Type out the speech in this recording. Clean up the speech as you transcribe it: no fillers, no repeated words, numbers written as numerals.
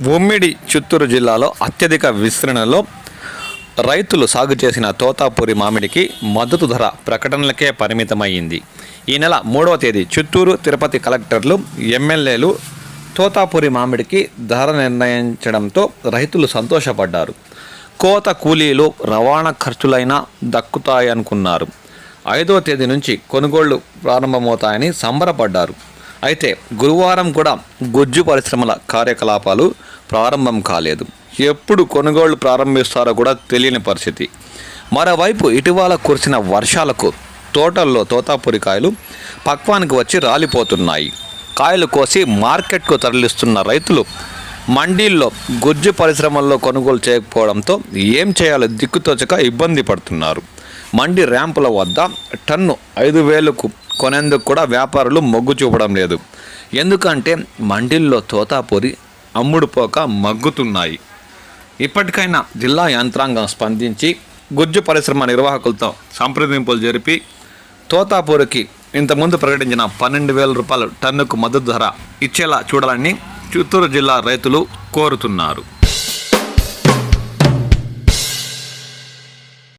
ఉమ్మడి చిత్తూరు జిల్లాలో అత్యధిక విస్తీర్ణంలో రైతులు సాగు చేసిన తోతాపూరి మామిడికి మద్దతు ధర ప్రకటనలకే పరిమితమైంది. ఈ నెల 3వ తేదీ చిత్తూరు, తిరుపతి కలెక్టర్లు, ఎమ్మెల్యేలు తోతాపూరి మామిడికి ధర నిర్ణయించడంతో రైతులు సంతోషపడ్డారు. కోత కూలీలు, రవాణా ఖర్చులైనా దక్కుతాయనుకున్నారు. 5వ తేదీ నుంచి కొనుగోళ్లు ప్రారంభమవుతాయని సంబరపడ్డారు. అయితే గురువారం కూడా గుజ్జు పరిశ్రమల కార్యకలాపాలు ప్రారంభం కాలేదు. ఎప్పుడు కొనుగోళ్లు ప్రారంభిస్తారో కూడా తెలియని పరిస్థితి. మరోవైపు ఇటీవల కురిసిన వర్షాలకు తోటల్లో తోతాపూరి కాయలు పక్వానికి వచ్చి రాలిపోతున్నాయి. కాయలు కోసి మార్కెట్కు తరలిస్తున్న రైతులు మండీల్లో గుజ్జు పరిశ్రమల్లో కొనుగోలు చేయకపోవడంతో ఏం చేయాలో దిక్కుతోచక ఇబ్బంది పడుతున్నారు. మండి ర్యాంపుల వద్ద టన్ను 5,000కు కొనేందుకు కూడా వ్యాపారులు మొగ్గు చూపడం లేదు. ఎందుకంటే మండీల్లో తోతాపూరి అమ్ముడుపోక మగ్గుతున్నాయి. ఇప్పటికైనా జిల్లా యంత్రాంగం స్పందించి గుజ్జు పరిశ్రమ నిర్వాహకులతో సంప్రదింపులు జరిపి తోతాపూరికి ఇంతకుముందు ప్రకటించిన 12,000 రూపాయలు టన్నుకు మద్దతు ధర ఇచ్చేలా చూడాలని చిత్తూరు జిల్లా రైతులు కోరుతున్నారు.